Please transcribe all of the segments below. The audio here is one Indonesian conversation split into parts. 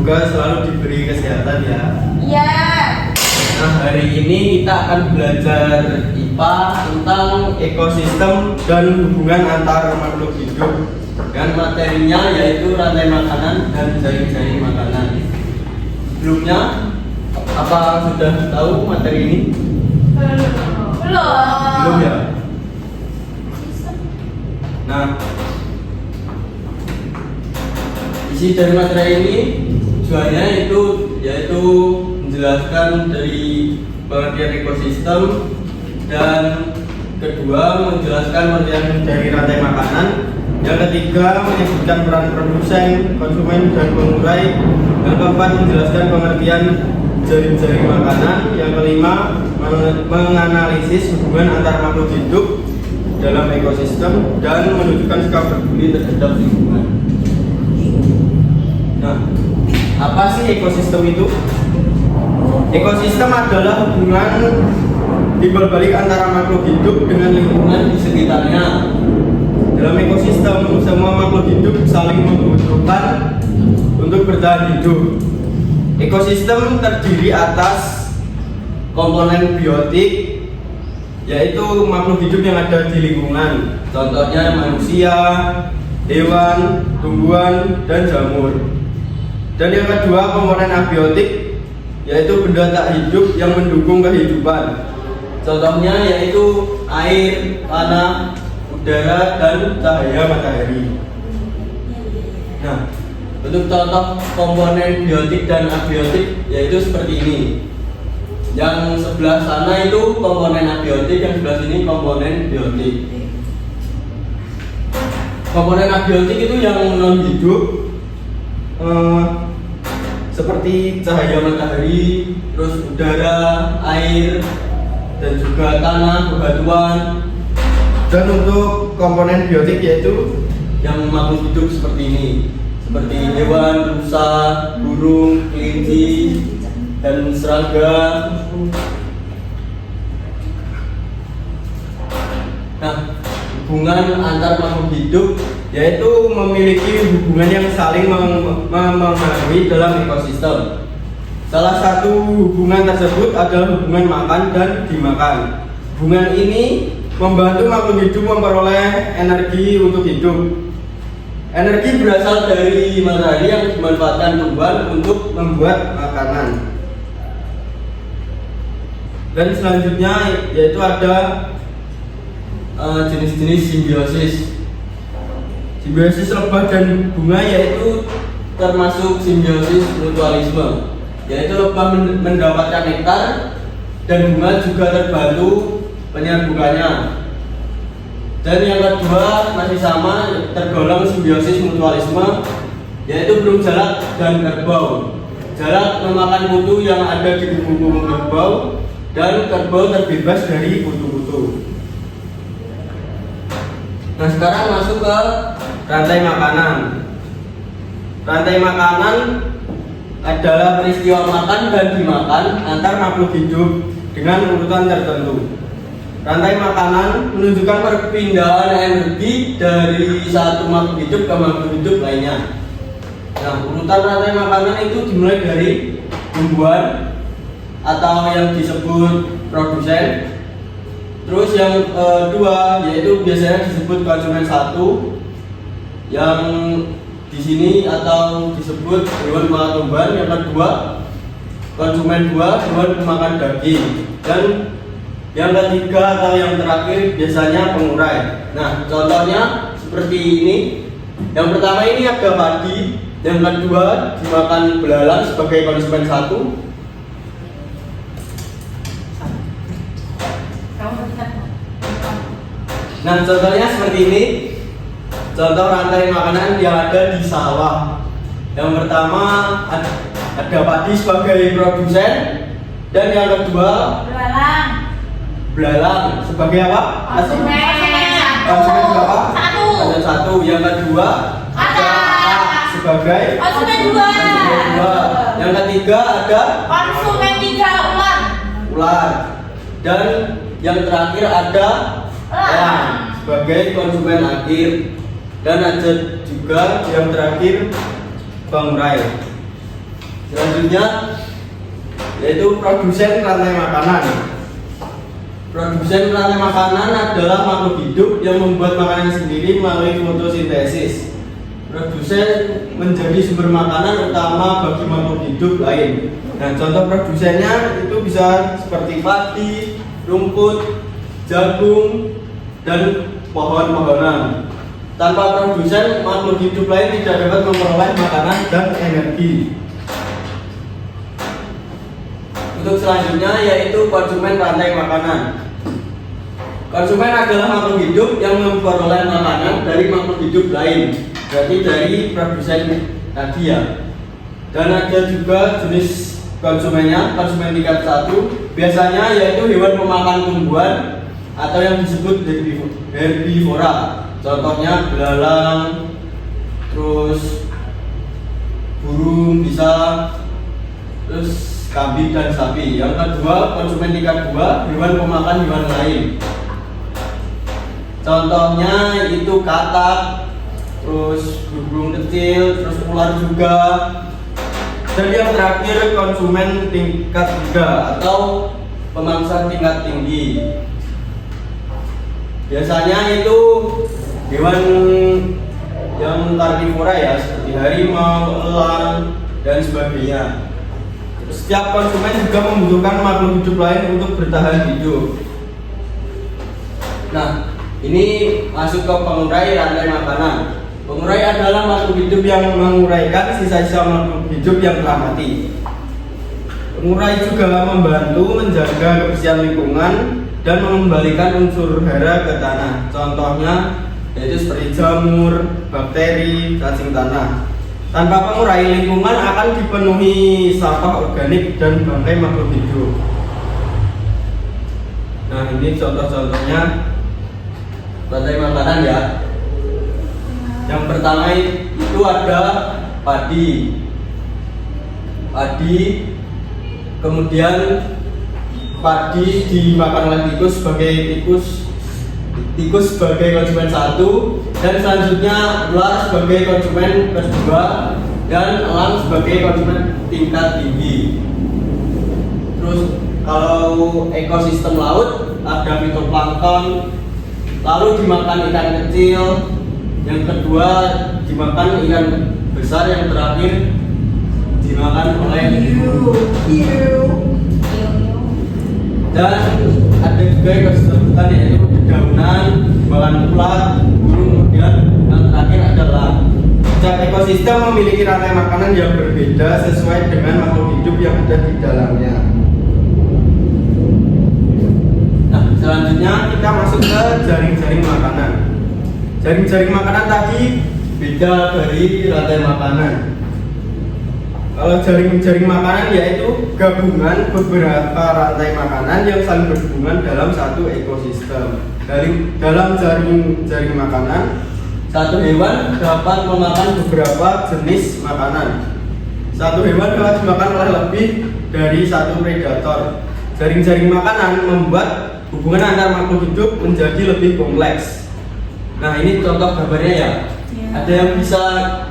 juga selalu diberi kesehatan ya. Iya. Nah, hari ini kita akan belajar IPA tentang ekosistem dan hubungan antar makhluk hidup. Dan materinya yaitu rantai makanan dan jaring-jaring makanan. Sebelumnya, apa sudah tahu materi ini? Belum ya? Nah, isi dari materi ini tujuannya yaitu menjelaskan dari pengertian ekosistem, dan kedua menjelaskan pengertian dari rantai makanan, yang ketiga menyebutkan peran produsen, konsumen, dan pengurai, yang keempat menjelaskan pengertian jaring-jaring makanan, yang kelima menganalisis hubungan antar makhluk hidup dalam ekosistem dan menunjukkan sikap peduli terhadap lingkungan. Nah, apa sih ekosistem itu? Ekosistem adalah hubungan timbal balik antara makhluk hidup dengan lingkungan di sekitarnya. Dalam ekosistem, semua makhluk hidup saling membutuhkan untuk bertahan hidup. Ekosistem terdiri atas komponen biotik, yaitu makhluk hidup yang ada di lingkungan. Contohnya manusia, hewan, tumbuhan, dan jamur. Dan yang kedua komponen abiotik, yaitu benda tak hidup yang mendukung kehidupan. Contohnya yaitu air, tanah, udara, dan cahaya matahari. Nah, untuk contoh komponen biotik dan abiotik yaitu seperti ini. Yang sebelah sana itu komponen abiotik, yang sebelah sini komponen biotik. Komponen abiotik itu yang non hidup, seperti cahaya matahari, terus udara, air, dan juga tanah, bebatuan. Dan untuk komponen biotik yaitu yang makhluk hidup seperti ini, seperti hewan, rusa, burung, kelinci, dan serangga. Nah, hubungan antar makhluk hidup yaitu memiliki hubungan yang saling mempengaruhi dalam ekosistem. Salah satu hubungan tersebut adalah hubungan makan dan dimakan. Hubungan ini membantu makhluk hidup memperoleh energi untuk hidup. Energi berasal dari matahari yang dimanfaatkan tumbuhan untuk membuat makanan. Dan selanjutnya yaitu ada jenis-jenis simbiosis. Simbiosis lebah dan bunga yaitu termasuk simbiosis mutualisme, yaitu lebah mendapatkan nektar dan bunga juga terbantu penyerbukannya. Dan yang kedua masih sama, tergolong simbiosis mutualisme, yaitu burung jalak dan kerbau. Jalak memakan kutu yang ada di kuku kerbau, dan kerbau terbebas dari kutu-kutu. Nah, sekarang masuk ke rantai makanan. Rantai makanan adalah peristiwa makan dan dimakan antar makhluk hidup dengan urutan tertentu. Rantai makanan menunjukkan perpindahan energi dari satu makhluk hidup ke makhluk hidup lainnya. Nah, urutan rantai makanan itu dimulai dari tumbuhan atau yang disebut produsen. Terus yang kedua yaitu biasanya disebut konsumen satu, yang di sini atau disebut hewan pemakan tumbuhan. Yang kedua konsumen dua, hewan pemakan daging. Dan yang ketiga atau yang terakhir biasanya pengurai. Nah, contohnya seperti ini. Yang pertama ini ada padi, yang kedua dimakan belalang sebagai konsumen satu. Nah, contohnya seperti ini. Contoh rantai makanan yang ada di sawah. Yang pertama ada padi sebagai produsen, dan yang kedua belalang sebagai apa? Konsumen berapa? Satu. Yang kedua ada sebagai konsumen dua. Yang ketiga ada konsumen tiga, ular. Dan yang terakhir ada elang sebagai konsumen akhir. Dan ada juga yang terakhir pengurai. Selanjutnya yaitu produsen rantai makanan. Produsen rantai makanan adalah makhluk hidup yang membuat makanan sendiri melalui fotosintesis. Produsen menjadi sumber makanan utama bagi makhluk hidup lain. Nah, contoh produsennya itu bisa seperti padi, rumput, jagung, dan pohon-pohonan. Tanpa produsen, makhluk hidup lain tidak dapat memperoleh makanan dan energi. Untuk selanjutnya yaitu konsumen rantai makanan. Konsumen adalah makhluk hidup yang memperoleh makanan dari makhluk hidup lain, berarti dari produsen tadi ya. Dan ada juga jenis konsumennya, konsumen tingkat 1, biasanya yaitu hewan pemakan tumbuhan atau yang disebut herbivora. Contohnya belalang, terus burung bisa, terus kambing dan sapi. Yang kedua, konsumen tingkat 2, hewan pemakan hewan lain. Contohnya itu katak, terus burung kecil, terus ular juga. Dan yang terakhir, konsumen tingkat 3 atau pemangsa tingkat tinggi. Biasanya itu hewan yang karnivora ya, seperti harimau, elang, dan sebagainya. Setiap konsumen juga membutuhkan makhluk hidup lain untuk bertahan hidup. Nah, ini masuk ke pengurai rantai makanan. Pengurai adalah makhluk hidup yang menguraikan sisa-sisa makhluk hidup yang telah mati. Pengurai juga membantu menjaga kebersihan lingkungan dan mengembalikan unsur hara ke tanah. Contohnya yaitu seperti jamur, bakteri, cacing tanah. Tanpa pengurai, lingkungan akan dipenuhi sampah organik dan bangkai makhluk hidup. Nah, ini contoh-contohnya rantai makanan ya. Yang pertama itu ada padi. Kemudian padi dimakan oleh tikus sebagai konsumen 1, dan selanjutnya ular sebagai konsumen kedua, dan elang sebagai konsumen tingkat tinggi. Terus kalau ekosistem laut ada fitoplankton, lalu dimakan ikan kecil, yang kedua dimakan ikan besar, yang terakhir dimakan oleh hiu. Dan ada juga ekosistem hutan yaitu dedaunan, dimakan ulat, burung, kemudian yang terakhir adalah setiap ekosistem memiliki rantai makanan yang berbeda sesuai dengan makhluk hidup yang ada di dalamnya. Nah, selanjutnya kita masuk ke jaring-jaring makanan. Jaring-jaring makanan tadi beda dari rantai makanan. Kalau jaring-jaring makanan yaitu gabungan beberapa rantai makanan yang saling berhubungan dalam satu ekosistem. Dalam jaring-jaring makanan, satu hewan dapat memakan beberapa jenis makanan. Satu hewan dapat dimakan oleh lebih dari satu predator. Jaring-jaring makanan membuat hubungan antar makhluk hidup menjadi lebih kompleks. Nah, ini contoh gambarnya ya. Ada yang bisa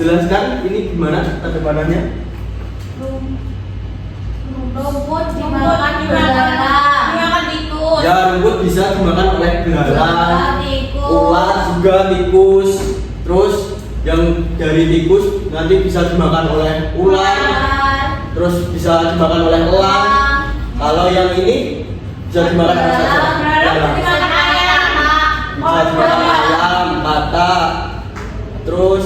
jelaskan ini gimana kedepanannya? Rumput dimakan tikus. Ya, rumput bisa dimakan oleh belalang, tikus. ular juga tikus. Terus yang dari tikus nanti bisa dimakan oleh ular. Terus bisa dimakan oleh elang. Kalau yang ini bisa dimakan oleh Dimakan ayam. bisa dimakan ayam, katak. Terus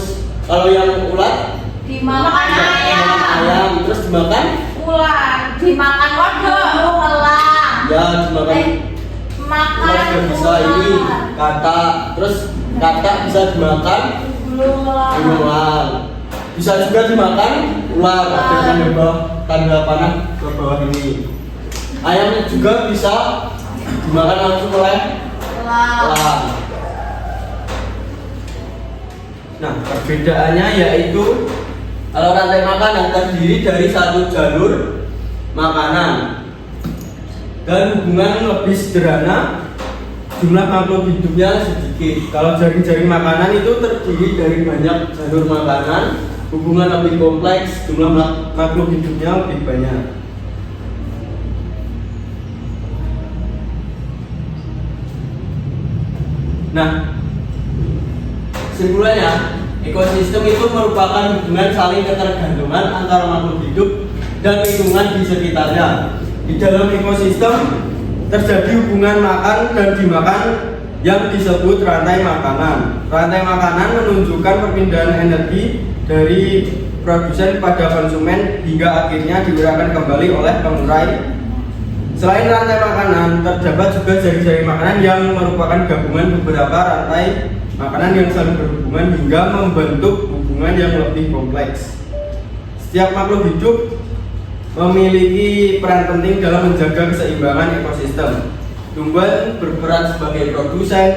kalau yang ulat Dimakan ayam, terus dimakan ular. Dimakan burung, elang. ya dimakan Makan ular juga bisa ini katak. Terus katak bisa dimakan burung, bisa juga dimakan ular. Ada tanda panah ke bawah ini. Ayam juga bisa dimakan langsung oleh elang. Nah, perbedaannya yaitu kalau rantai makanan terdiri dari satu jalur makanan dan hubungan lebih sederhana, jumlah makhluk hidupnya sedikit. Kalau jaring-jaring makanan itu terdiri dari banyak jalur makanan hubungan lebih kompleks, jumlah makhluk hidupnya lebih banyak. Nah, kesimpulannya, ekosistem itu merupakan hubungan saling ketergantungan antara makhluk hidup dan lingkungan di sekitarnya. Di dalam ekosistem terjadi hubungan makan dan dimakan yang disebut rantai makanan. Rantai makanan menunjukkan perpindahan energi dari produsen pada konsumen hingga akhirnya diuraikan kembali oleh pengurai. Selain rantai makanan, terdapat juga jari-jari makanan yang merupakan gabungan beberapa rantai makanan yang saling berhubungan hingga membentuk hubungan yang lebih kompleks. Setiap makhluk hidup memiliki peran penting dalam menjaga keseimbangan ekosistem. Tumbuhan berperan sebagai produsen,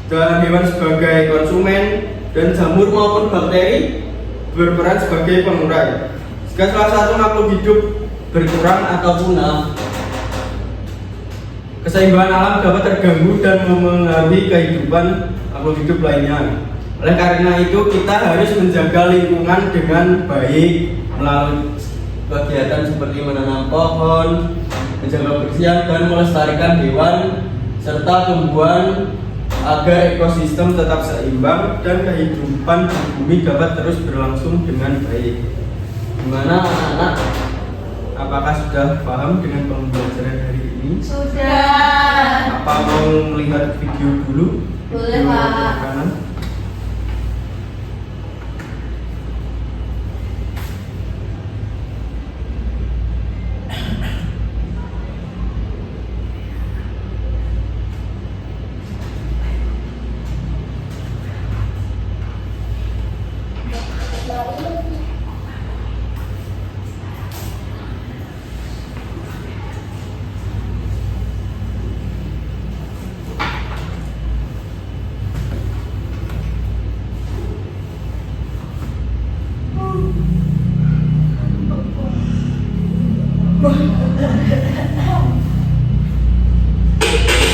dan hewan sebagai konsumen, dan jamur maupun bakteri berperan sebagai pengurai. Jika salah satu makhluk hidup berkurang atau punah, keseimbangan alam dapat terganggu dan memengaruhi kehidupan makhluk hidup lainnya. Oleh karena itu, kita harus menjaga lingkungan dengan baik melalui kegiatan seperti menanam pohon, menjaga kebersihan, dan melestarikan hewan serta tumbuhan agar ekosistem tetap seimbang dan kehidupan di bumi dapat terus berlangsung dengan baik. Gimana anak-anak? Apakah sudah paham dengan pembelajaran hari ini? Sudah. Apa mau melihat video dulu? Boleh, Video Pak. kanan.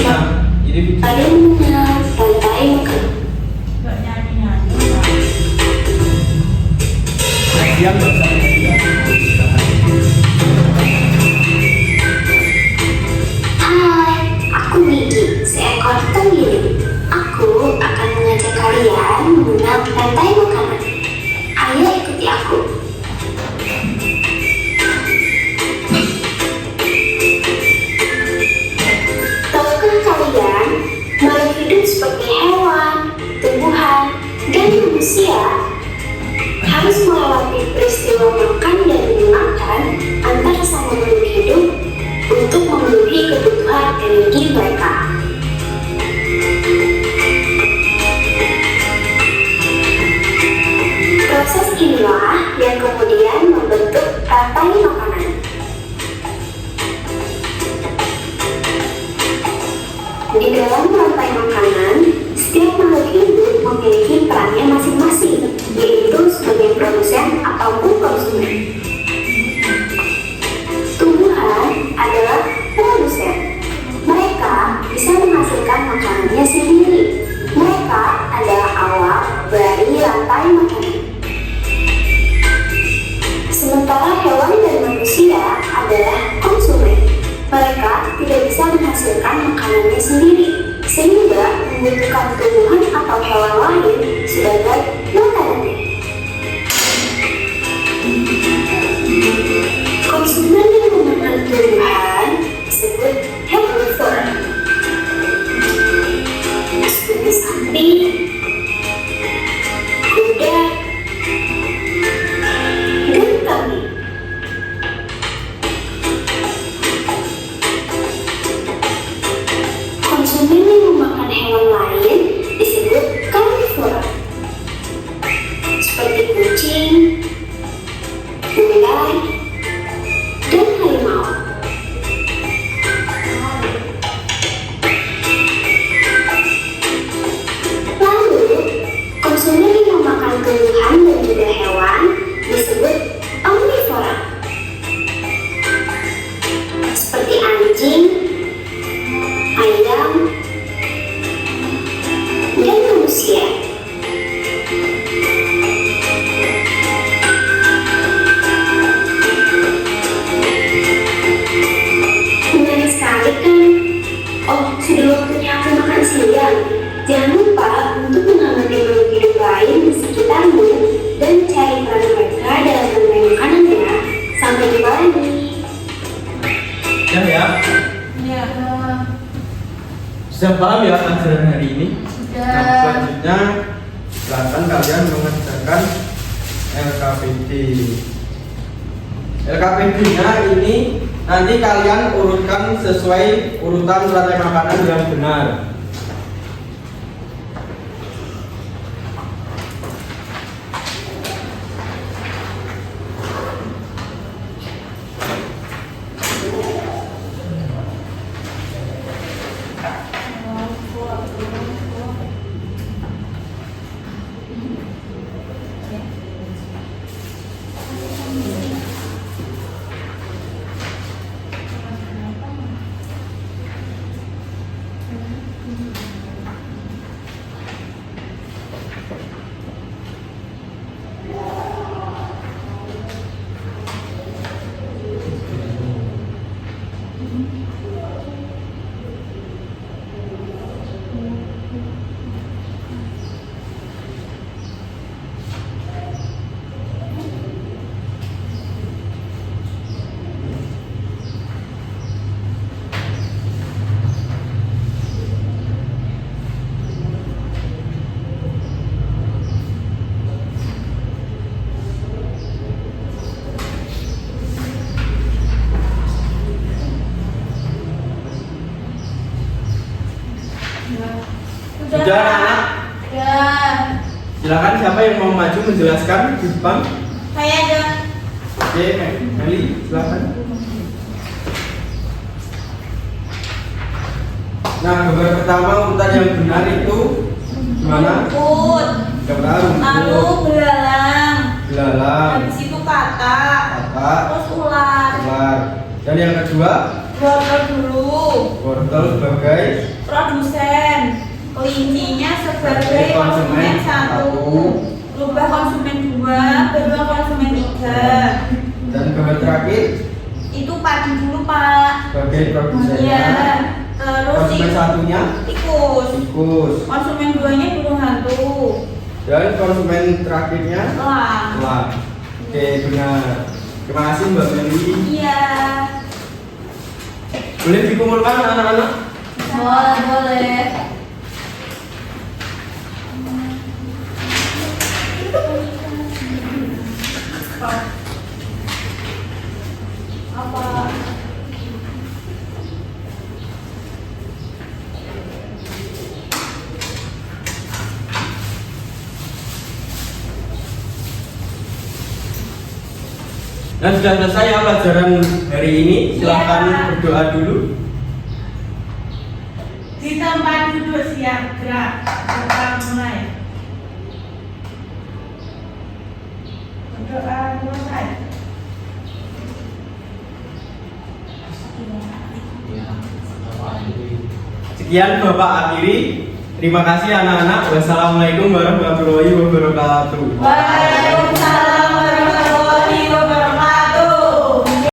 Nah, ini video. Ada yang mengenal pantai Mekah. Nggak nyanyi-nyanyi. Yang Hai, aku Gigi, seekor tenggiri. Aku akan mengajak kalian mengenal pantai makanan. Ayo ikuti aku. Tahukah kalian, makhluk hidup seperti hewan, tumbuhan, dan manusia harus melewati peristiwa makan dan dimakan antara sama makhluk hidup untuk memenuhi kebutuhan energi mereka. Proses inilah yang kemudian membentuk rantai makanan. Di dalam rantai makanan, setiap makhluk hidup memiliki perannya masing-masing, yaitu sebagai produsen ataupun konsumen. Tumbuhan adalah produsen. Mereka bisa menghasilkan makanannya sendiri. Mereka adalah awal dari rantai makanan. Sementara hewan dan manusia adalah konsumen. Mereka tidak bisa menghasilkan makanannya sendiri, sehingga membutuhkan tumbuhan atau hewan lain sebagai makanannya. Konsumen yang memakan tumbuhan disebut herbivore, seperti sapi, kuda, dan kambing. Konsumen yang memakan hewan lain disebut karnivora, seperti kucing, ular, dan harimau. Lalu, konsumen yang memakan tumbuhan dan juga hewan disebut omnivora, seperti anjing, ayam, dan manusia. Sudah paham ya pelajaran hari ini? Sudah. Nah, selanjutnya silakan kalian mengerjakan LKPD. LKPD-nya ini nanti kalian urutkan sesuai urutan rantai makanan yang benar. Sudah anak? Ya. Silakan siapa yang mau maju menjelaskan di depan? Saya ada. Oke, Meli, silakan. Nah, gambar pertama urutan yang benar itu gimana? Rumput. Gambar Lalu rumput, belalang. belalang, Habis itu katak. katak, Terus ular. ular. Dan yang kedua, Wortel dulu. wortel sebagai Produsen. Kelincinya sebagai konsumen 1. Rubah konsumen 2. Kedua konsumen 3. dan gambar terakhir Itu padi dulu Pak. sebagai produsennya. Iya. Terus Konsumen satunya tikus. tikus Konsumen 2-nya burung hantu. dan konsumen terakhirnya Elang. elang. Oke, benar. Terima kasih Mbak Meli. Iya. Boleh dikumpulkan anak-anak? Boleh, boleh. Apa? Dan sudah selesai ya pelajaran hari ini. Silakan Iya. berdoa dulu. Di tempat duduk siap gerak. Kita mulai. Berdoa mulai. Sekian Bapak akhiri. Terima kasih anak-anak. Wassalamualaikum warahmatullahi wabarakatuh. Bye.